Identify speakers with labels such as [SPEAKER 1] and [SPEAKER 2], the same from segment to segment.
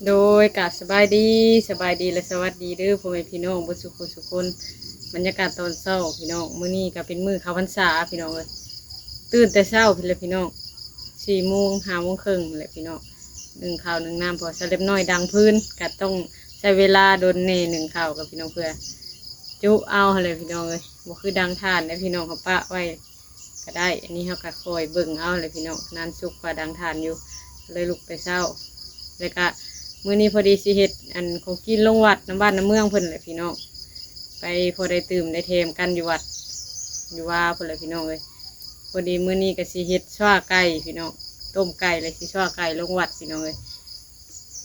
[SPEAKER 1] โดยกาสบายดีและสวัสดีเด้อพ่อแม่พี่น้องบุสุขสุขคนบรรยากาศตอนเช้าพี่น้องมื้อนี้ก็เป็นมื้อเข้าพรรษาพี่น้องเลยตื่นแต่เช้าพี่เลยพี่น้อง4 โมง5 โมงครึ่งแหละพี่น้องหนึ่งข้าวหนึ่งน้ำพอสเล็บน้อยดังพื้นก็ต้องใช้เวลาโดนเน่หนึ่งข้าวกับพี่น้องเพื่อจุเอาเลยพี่น้องเลยบ่คือดังทานนะพี่น้องเขาปะไว้ก็ได้อันนี้เขาก็คอยเบิ่งเอาเลยพี่น้องนานสุกกว่าดังทานอยู่เลยลุกไปเช้าแล้วก็มื้อนี้พอดีสิเฮ็ดอันของกินลงวัดน้ำบ้านน้ำเมืองเพิ่นแหละพี่น้องไปพอได้ตื่มได้เทมกันอยู่วัดอยู่ว่าเพิ่นแหละพี่น้องเลยพอดีมื้อนี้ก็สิเฮ็ดชั่วไก่พี่น้องต้มไก่เลยสิชั่วไก่ลงวัดพี่น้องเลย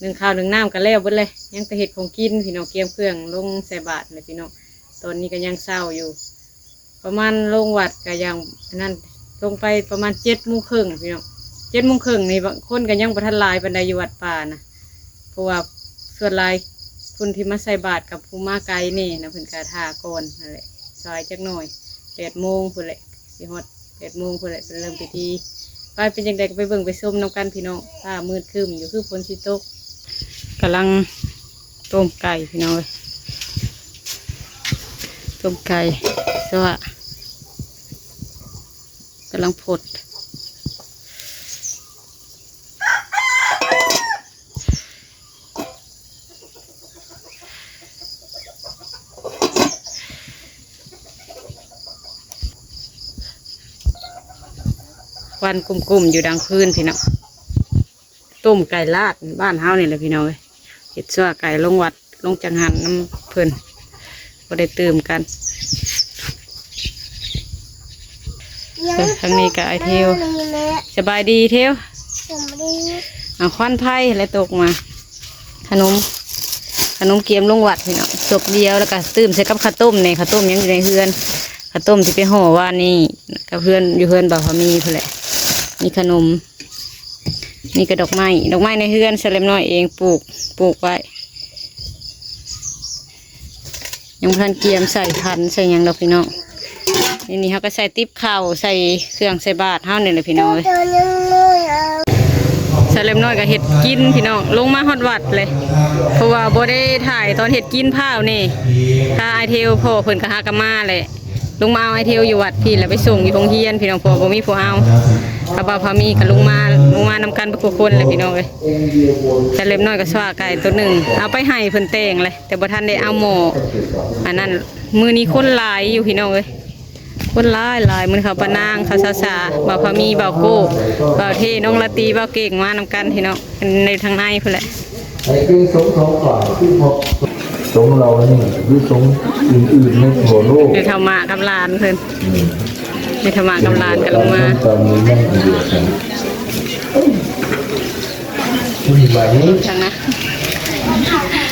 [SPEAKER 1] หนึ่งข้าวหนึ่งน้ำกันแล้วเบิดเลยยังแต่เฮ็ดของกินพี่น้องเตรียมเครื่องลงใส่บาตรเลยพี่น้องตอนนี้ก็ยังเศร้าอยู่ประมาณลงวัดก็ยังนั่นลงไปประมาณ7 โมงครึ่งพี่น้อง7 โมงครึ่งนี่บางคนก็ยังบ่ทันหลายปานใดอยู่วัดป่านะเพราะว่าส่วนหลายคนที่มาใส่บาตรกับผู้มาไกลนี่นะเพิ่นกาทาก่อนนั่นแหละซอยจักหน่อย8 โมงพุ่นแหละสิฮอด8 โมงพุ่นแหละเป็นเริ่มพิธีไปเป็นจังไดก็ไปเบิ่งไปส้มน้ำกันพี่น้องฟ้ามืดครึ้มอยู่คือฝนสิตกกำลังต้มไก่พี่น้องเลยต้มไก่สวะกำลังผดควันกลุ่มๆอยู่ดังพื้นพี่น้องต้มไก่ลาดบ้านเฮานี่แหละพี่น้องเลยเห็ดซั่วไก่ลงวัดลงจังหันน้ำเพิ่นก็ได้ตื่มกันทางนี้กับไอเทวสบายดีเทวเอาควันไผ่อะไรตกมาขนมเกี๊ยมลงวัดพี่น้องศพเดียวแล้วก็ตื่มใส่กับข้าวต้มเนี่ยข้าวต้มยังอยู่ในเฮือนข้าวต้มที่ไปห่อว่านี่กับเพื่อนอยู่เฮือนบ่าวพามีเพื่อนแหละมีขนมนี่ก็ดอกไม้ในเฮือนเสล็มน้อยเองปลูกไว้ยังพันเกียมใส่พันใส่ยังดอกพี่น้องนี่เขาก็ใส่ติ๊บข้าวใส่เครื่องใส่บาตรเท่านี่เลยพี่น้องเลยเสล็มน้อยกับเห็ดกินพี่น้องลงมาฮอดวัดเลยเพราะว่าโบได้ถ่ายตอนเห็ดกินผ้านี่ถ้าไอเทลพ่อเพิ่นกะฮากะมาเลยลุงมาเอาไอเทลอยู่วัดพี่แล้วไปส่งอยู่โรงเรียนพี่น้องพ่อบ่มีผู้เอาถ้าบ่าวพามีกับลุงมานำกันประกคนเลยพี่น้องเลยแต่เล็บน้อยก็สว่าไก่ตัวหนึ่งเอาไปให้เพิ่นเตงเลยแต่บ่ทันได้เอาหม้ออันนั้นมือนี้คนหลายอยู่พี่น้องเลยคนหลายมือเขาปะนางเขาซาบ่าวพามีบ่าวโก้บ่าวเทน้องละตีบ่าวเก่งมานำกันพี่น้องในทางในเพิ่นแหละ
[SPEAKER 2] ไอ้คือสงของฝ่ายที่พบสงเรานี่หรือสงอื่นๆในทั่วโลก
[SPEAKER 1] ในธรรมะกำลานเพิ่นในธรรมะกำลานกันลงมา
[SPEAKER 2] ตอนนี้นั่งเดียวกันคุณไหว
[SPEAKER 1] ทางนะ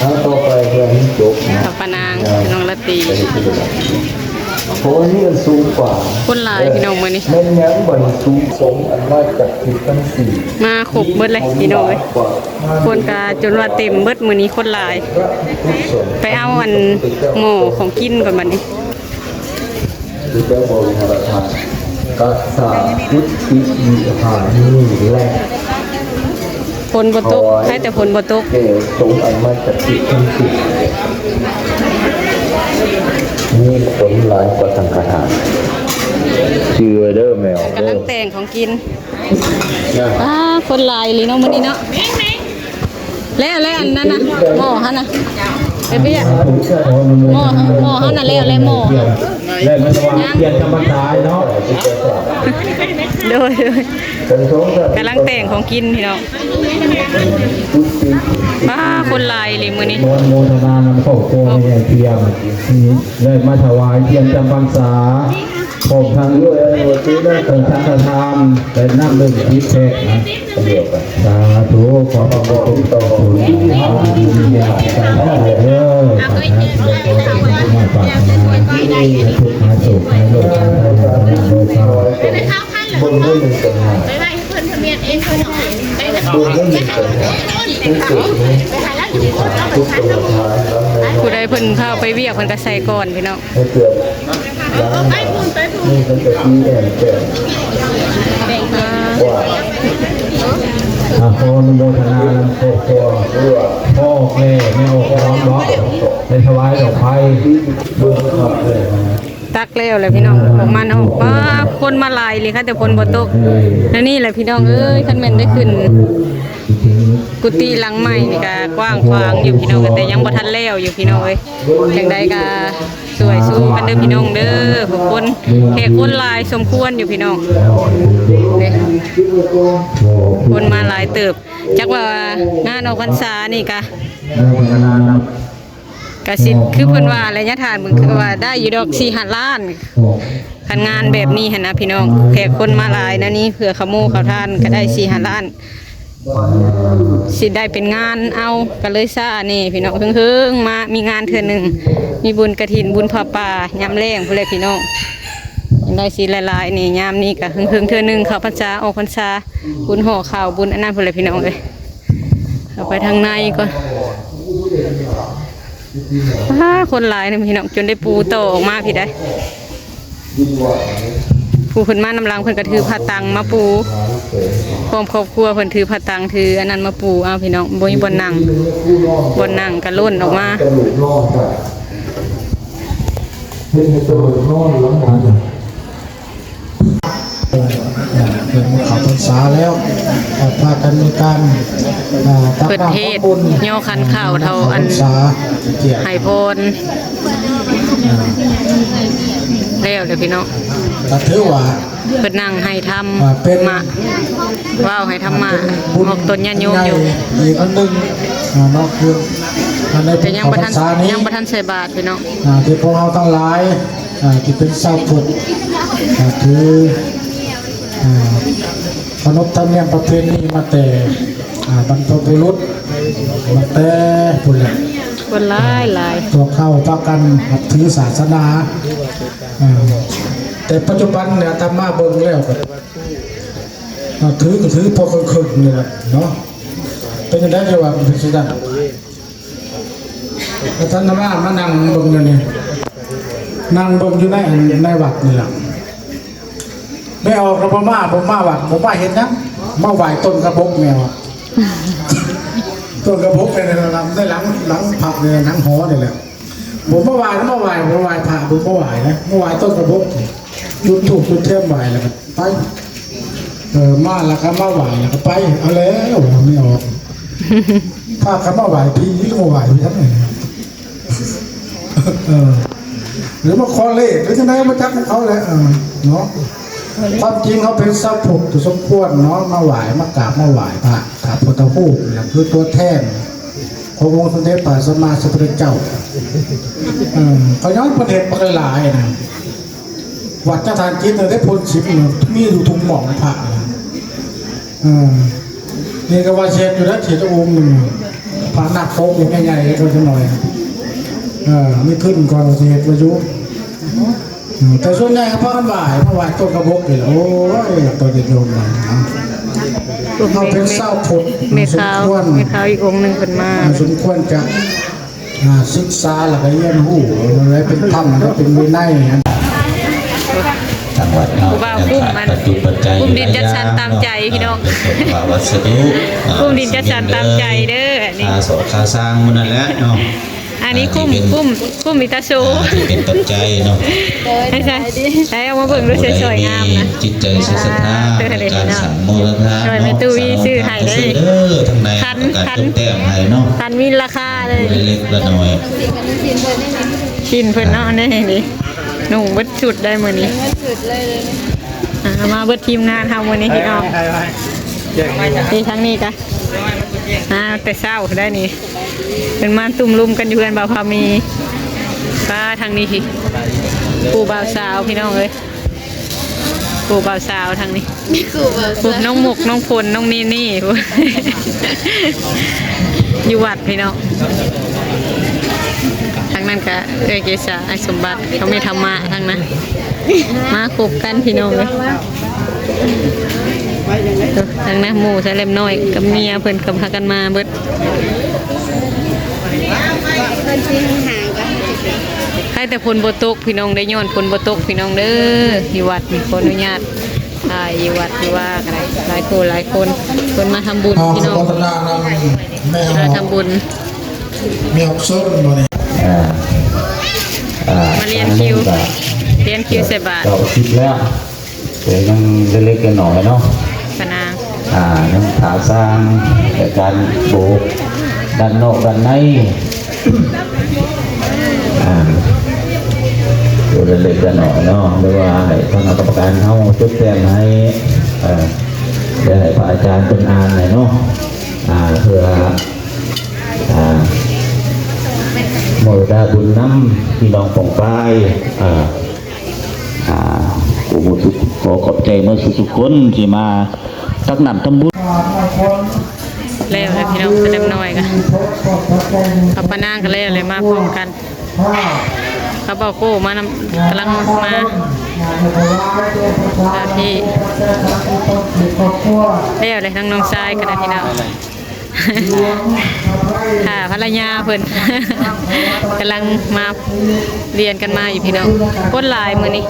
[SPEAKER 2] เอาต่อไปเพื่อนจบนะ
[SPEAKER 1] เขาปะนางน้องละตี
[SPEAKER 2] เพราะนี่มันสูงกว่า
[SPEAKER 1] คนหลายพี่น้องมื้อนี้
[SPEAKER 2] แม่นยังบ่ได้สูงสงอันว่าจากที่ทั้งสี่
[SPEAKER 1] มาขบเบิดเลยพี่น้องคนกาจนว่าเต็มเบิดมื้อนี้คนหลายไปเอาอันหม้อของกินก่อนบัดนี้
[SPEAKER 2] หรือจะบริหารทานกัสสาพุทธิวิหารนี่แหละ
[SPEAKER 1] ฝนบ่ตกให้แต่ฝนบ่ตก
[SPEAKER 2] สงอันมาจากที่ทั้งสี่นี่ผลหลายกว่าสังฆทานเชื่อเด้อแมว
[SPEAKER 1] กำลังแต่งของกินคนหลายเลยเนาะมื้อนี้เนาะแล้วอันนั้นน่ะหม้อหั่นน่ะเบี้ยหม้อหั่นน่ะแล้วหม้อ
[SPEAKER 2] แล้วมันจะวางเทียนธรรมดาเนาะ
[SPEAKER 1] โดยกำลังแต่งของกินพี่น้องคนหลายเลยมื้อนี้
[SPEAKER 2] โมทนานำเข้าโคเทียมได้มาถวายเทียนจำพรรษาผมทางด้วยโอติได้เป็นทางธรรมแต่นั่งเรื่องพิเศษนะเดียวกันสาธุขอพระคุณต่อคุณที่ทำดีเนี่ยใจได้เลยขอให้ทุกคนมาปรารถนาที่ทุกมาสุขในโลกในโลกเราบนด้วยหนึ่งกันมาบนด้วยหนึ่งกันมาทุกตัวท้าย
[SPEAKER 1] ผู้ใดเพิ่นเข้าไปเวียกเพิ่นก็ใส่ก่อนพี่น้อง
[SPEAKER 2] ให้เกือบนี่มันจะที่แอนแก่ ขออนุโมทนาครอบครัวพ่อแม่ไม่เอาของเนาะในถวายดอกไม้เบื้องต้นเลย
[SPEAKER 1] ตักแล้วแหละพี่น้องออกมาเนาะป้าคนมาหลายเลยค่ะแต่ฝนบ่ตกแล้วนี่แหละพี่น้องเอ้ยคันแม่นได้ขึ้นกุฏิหลังใหม่นี่ก็กว้างขวางอยู่พี่น้องแต่ยังบ่ทันแล้วอยู่พี่น้องเอ้ยจังใดก็สวยสู้กันเด้อพี่น้องเด้อผู้คนแขกคนหลายสมควรอยู่พี่น้องเด้คนมาหลายเติบจักว่างานออกพรรษานี่ก็กสิคือเพิ่นว่าระยะทางมึงคือว่าได้อยู่ดอก4-5 ล้านคันงานแบบนี้หั่นนะพี่น้องแขกคนมาหลายนะนี่เผื่อขโมยเขาทานก็ได้4-5 ล้านสิได้เป็นงานเอาก็เลยซ่านี่พี่น้องเฮิงๆมามีงานเทื่อนึงมีบุญกฐินบุญผ้าป่ายามแลงพุ่นแหละพี่น้องได้สิหลายๆนี่ยามนี้ก็เฮิงๆเทื่อนึงเข้าพรรษาออกพรรษาบุญห่อข้าวบุญอันนั้นพุ่นแหละพี่น้องเอ้ยเข้าไปทางในก่อนคนหลายนี่พี่น้องจนได้ปูโตออกมาพี่ได้ปูเพิ่นมานำลังเพิ่นก็ถือผ้าตังมาปูพร้อมครอบครัวเพิ่นถือผ้าตังถืออันนั้นมาปูเอาพี่น้องบ่มีบ่นั่งก็ล้นออกมา
[SPEAKER 3] เป็นข่าวพรรษาแล้วพากันมีการ
[SPEAKER 1] เปิดเทศย่อคันข้าวเท่าอันไห้พรแล้วเดี๋ยวพี่น้อง
[SPEAKER 3] ก็ถือว่า
[SPEAKER 1] เปิดนั่งให้ทำมาว้าวให้ทำมาออกต้นยันโยมอยู่
[SPEAKER 3] อีกอันนึงนอกคือ
[SPEAKER 1] แต่ยังประทันใส่บาตรพี่น้อง
[SPEAKER 3] ที่พวกเราทั้งหลายที่เป็นชาวพุทธคือขนบธรรมเนียมประเพณีมาแต่บรรพบุรุษมาแต่พุ่นแหละ
[SPEAKER 1] คนหลาย
[SPEAKER 3] ตัวเข้าพักกันถือศาสนาแต่ปัจจุบันเนี่ยธรรมะเบิ่งแล้วก็ถือพอครึ่งๆนี่แหละเนาะเป็นยังไงจะว่าเป็นสุดาท่านธรรมะมานั่งเบิ่งอยู่นี่นั่งเบิ่งอยู่ในวัดนี่แหละไม่ออกเราบ่มาวัดบ่มาเห็นนะมาไหว้ต้นกระบอกแมวต้นกระบอกเป็นอะไรได้หลังผักเลยหลังหอนี่แหละผมมาไหว้พระผมมาไหว้นะมาไหว้ต้นกระบอกจุดถูกจุดเทียมไหว้แล้วก็ไปมาแล้วก็มาไหว้แล้วก็ไปเอาแล้วไม่ออกถ้าเขามาไหว้พี่มาไหว้พี่ทั้งนั้นหรือมาคอเล่หรือจะได้มาจับเขาเลยเนาะความจริงเขาเป็นทรัพย์ผุดสมควรเนาะมาไหว้มากราบมาไหว้พระกราบพุทธรูปนี่คือตัวแทนขององค์สมเด็จพระสัมมาสัมพุทธเจ้าเขาย้อนประเด็นมาหลายนะวัดเจ้าทานจิตได้พ้นชิบมีดูทุกหม่องพระนี่ก็ว่าเช็ดอยู่แล้วเช็ดองค์หนึ่งพระหนักโป๊กอย่างใหญ่ๆก็จะหน่อยไม่ขึ้นก่อนเช็ดมายุแต่ส่วนใหญ่เขาพักกันบ่ายต้นกระบอกเลยโอ้ยตัวเด็กโยมเลยเขาเป็นเศร้าผล
[SPEAKER 1] เมฆขาวอีกองค์หนึ่งเป็นมา
[SPEAKER 3] สมควรจะศึกษาหลักเรียนหูอะไรเป็นธรรมและเป็นวินัย
[SPEAKER 2] จังหวัดเราปัจจุบันใจ
[SPEAKER 1] กุ้มดินจัดสรรตามใจพี่น้อง
[SPEAKER 2] วัสดุ
[SPEAKER 1] กุ้มดินจัดสรรตามใจเด้อนี่
[SPEAKER 2] สอนคาสร้างมันนั่นแหละเนาะ
[SPEAKER 1] อันนี้คุ้มมิตาโซ
[SPEAKER 2] เป็นต้นใจเนาะ
[SPEAKER 1] ใช่เอามาเบิ่งดูสวยๆงามนะ
[SPEAKER 2] จิตใจศรัทธาการสั่งโมรณะ
[SPEAKER 1] ช่วยแม่ตู้วีซื้อให้เลย
[SPEAKER 2] ทั้งในการตกแต่งให้เนาะ
[SPEAKER 1] คันมีราคาเลย
[SPEAKER 2] เล็กละน้อย
[SPEAKER 1] ชินเพิ่นเนาะนี่นี่หนุ่มเบิดชุดได้มื้อนี้มาเบิดทีมงานเฮามื้อนี้พี่น้องนี่ทั้งนี้จ้ะแต่เช้าได้นี่เป็นมาตุ่มลุมกันอยู่กันบ่าวพามีป้าทางนี้พี่ปู่บ่าวสาวพี่น้องเอ้ยปู่บ่าวสาวทางนี้ปู่น้องหมกน้องพลน้องนี่อยู่วัดพี่น้องทางนั้นก็เกษาไอสมบัติเขาไม่ธรรมะทางนั้นมาคบกันพี่น้องเลยทางนั้นหมู่ใส่เล็มน้อยกับเมียเพิ่นกับพากันมาเบิดให้แต่พลโบตกพี่น้องได้ย้อนพลโบตกพี่น้องเด้อที่วัดมีขออนุญาต ถ่ายอยู่วัดที่ว่ากันหลายคนคนมาทำบุญ
[SPEAKER 3] เอา
[SPEAKER 1] พี่น้อง
[SPEAKER 3] พัฒนานำแม่
[SPEAKER 1] มาทำบุญ
[SPEAKER 3] แม่ส้นมาเนี่ย
[SPEAKER 1] มาเรียนคิวใส่บาตร
[SPEAKER 2] เราคิดแล้วเดี๋ยวยังเล็กๆหน่อยเนาะ
[SPEAKER 1] พนาง
[SPEAKER 2] ยังถาสร้างแต่การโบกด้านนอกด้านในอยู่เล็กๆหน่อยเนาะหรือว่าให้ทางกรรมการเขาจุดแจ้งให้เดี๋ยวให้พระอาจารย์เป็นอ่านหน่อยเนาะเพื่อโมรดาบุญน้ำพี่น้องป่องป้ายอุโมสุขขอขอบใจเมื่อสุขคนที่มาตักน้ำทำบุญ
[SPEAKER 1] แล้วเลยพี่น้องเล็กน้อยกันเอาปานางกันแล้วเลยมาพร้อมกันเขาบอกโก้มากำลังมาที่แล้วเลยทั้งน้องชายกันนะพี่น้องค่ะภรรยาเพิ่น กำลังมาเรียนกันมาอยู่พี่น้องก้นลายมือนี้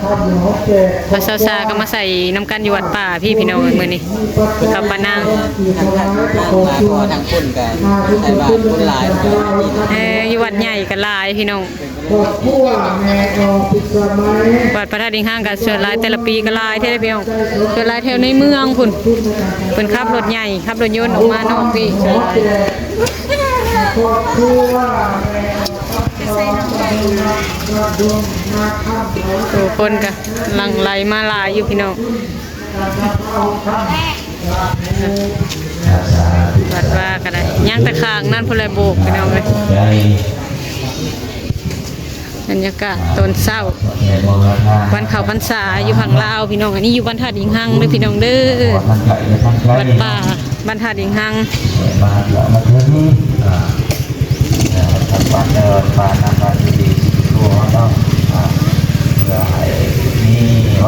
[SPEAKER 1] มาซาก็มาใส่น้ำกันอยู่วัดป่าพี่น้องมือนี้กับปานาง
[SPEAKER 4] ทางคนกันใส่บาตรคนหลาย
[SPEAKER 1] อยู่วัดใหญ่กันลายพี่น้องวัดพระธาตุดิงห้างกับส่วนลายแต่ละปีก็ลายเท่าพี่น้องส่วนลายแถวในเมืองพุ่นเพิ่นขับรถใหญ่ขับรถยนต์ออกมานอกพี่ส่วนลายทุกคนก็หลั่งไหลมาลายอยู่พี่น้องวัดว่าก็ได้ย่างตะคางนั่นพุ่นเลยโบกพี่น้องเลยบรรยากาศตอนเช้าวันเขาพรรษาอยู่ฝั่งลาวพี่น้องอันนี้อยู่บ้านธาตุหิงหังเด้อพี่น้องเด้อวัดป่าบ้านธาตุหิงหัง
[SPEAKER 2] มาถึงทำบ้านบ้านนาดีตัวเนาะ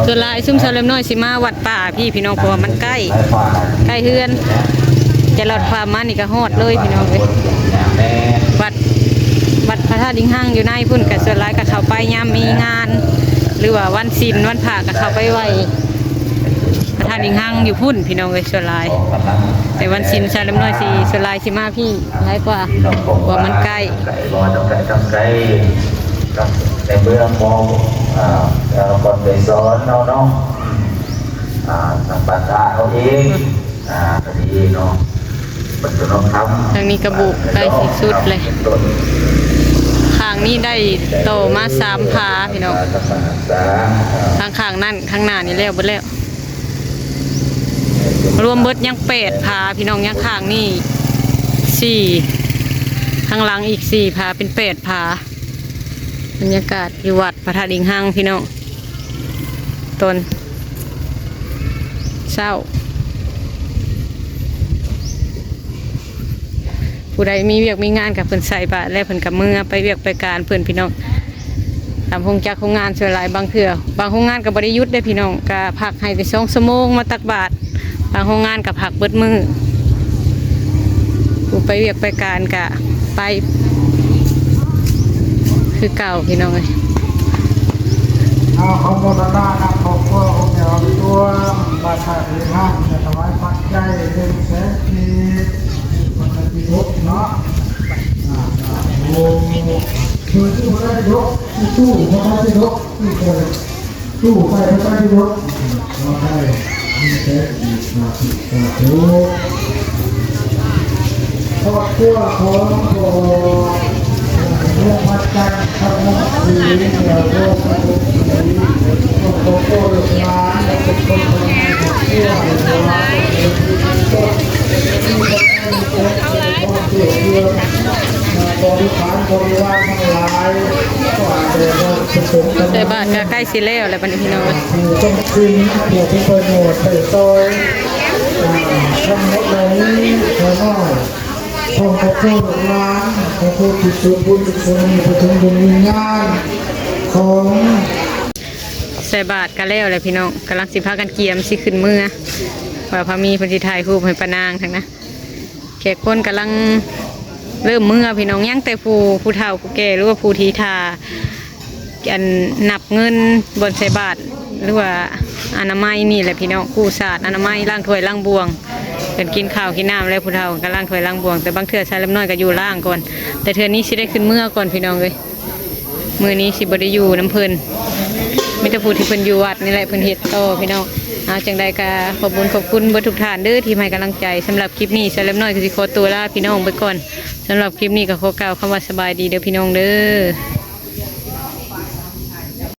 [SPEAKER 1] ส่วนลายซุ่มชาวเล็มน้อยสิมาวัดป่าพี่น้องเพราะว่ามันใกล้เฮือนจะหลอดความมานี่ก็ฮอดเลยพี่น้องเลยวัดพระธาตุดิงห้างอยู่ในพุ่นกับส่วนลายกับเขาไปยามมีงาน หรือว่าวันศีลวันผ่ากับเขาไปไหวพระธาตุดิงห้างอยู่พุ่นพี่น้องเลยส่วนลายแต่วันศีลชาวเล็มน้อยสิส่วนลายสิมาพี่หลายกว่ามันใกล้
[SPEAKER 2] ในเมืองมองก่อนไปสอนเนาะทางปัญญาเขาเองคดีเนาะปัจจุบันทำ
[SPEAKER 1] ทางนี้กระบุกได้ที่สุดเลยข้างนี้ได้โตมา3 ผาพี่น้องข้างนั่นข้างหน้านี่แล้วเบิดแล้วรวมเบิดยัง8 ผาพี่น้องยังข้างนี่4ข้างหลังอีก4 ผาเป็น8 ผาบรรยากาศอยู่วัดพระธาตุดิงห้างพี่น้องต้นเศร้าผู้ใดมีเวียกมีงานกับเพิ่นใส่บาตรและเพิ่นกับมือไปเวียกไปการเพิ่นพี่น้องตามโครงจากโครงงานส่วนหลายบางเถื่อบางโครงงานกับบริยุทธ์ได้พี่น้องก็พักให้ไป2 ชั่วโมงมาตักบาตรบางโครงงานกับพักเบิดมือผู้ไปเวียกไปการกะไปคือเก่าพี่น้องเลย
[SPEAKER 3] เอาขโมยตานะขอบคุณองค์เดียวตัวบาทาที่ห้างจะถวายปัจจัยเป็นแสนทีมันจะมีรถเนาะโอ้คือที่เขาได้ยกตู้เขาได้ยกตู้ไฟเขาได้ยกเราได้มีแสนทีมาติดต่อตู้ครอบครัวของตัวเรื่องวัดกันทำให้ดีเดี๋ยวโลกมันดีโลกโลกร้านเป็นคนทำงานของเพื่อนร้านเป็นต้นที่เป็นเกี่ยวเรื่องบริหารบริวารทั้งหลายก็อาจจะผสมกัน
[SPEAKER 1] แต่บ้านก็ใกล้สิแล้วอะไรบ้านพี่น้องเลย
[SPEAKER 3] ต้องคืนเดี๋ยวที่ประโยชน์ไปซอยทำหมดเลยน้อยทองกระโปรงร้านกระโปรงติดตัวบุญติดตัวมีประทุมบุญวิญญาณของ
[SPEAKER 1] ใส่บาตรกันแล้วเลยพี่น้องกำลังสิพากันเกียมสิขึ้นมือว่าพามีพันธิไทยคู่ให้ปานางทั้งนะแขกคนกำลังเริ่มมือพี่น้องยังแต่ผู้เฒ่าผู้แก่หรือว่าผู้ทีทาอันนับเงินบนใส่บาตร หรือว่าอนามัยนี่แหละพี่น้องกู้ศาสตร์อนามัยล้างถ้วยล้างบวงเป็นกินข้าวกินน้ำแล้วผู้เฒ่าก็ล้างถ้วยล้างบวงแต่บางเทื่อใช้เล็บน้อยก็อยู่ล่างก่อนแต่เทื่อนี้สิได้ขึ้นเมื่อก่อนพี่น้องเลยมื้อนี้สิบ่ได้อยู่น้ำเพิ่นมีแต่ผู้ที่เพิ่นอยู่วัดนี่แหละเพิ่นเฮ็ดต่อพี่น้องเอาจังใดก็ขอบคุณเบิดทุกท่านเด้อที่ให้กำลังใจสำหรับคลิปนี้ใช้เล็บน้อยก็สิขอตัวลาพี่น้องไปก่อนสำหรับคลิปนี้ก็ขอกล่าวคำว่าสบายดีเด้อพี่น้องเด้อ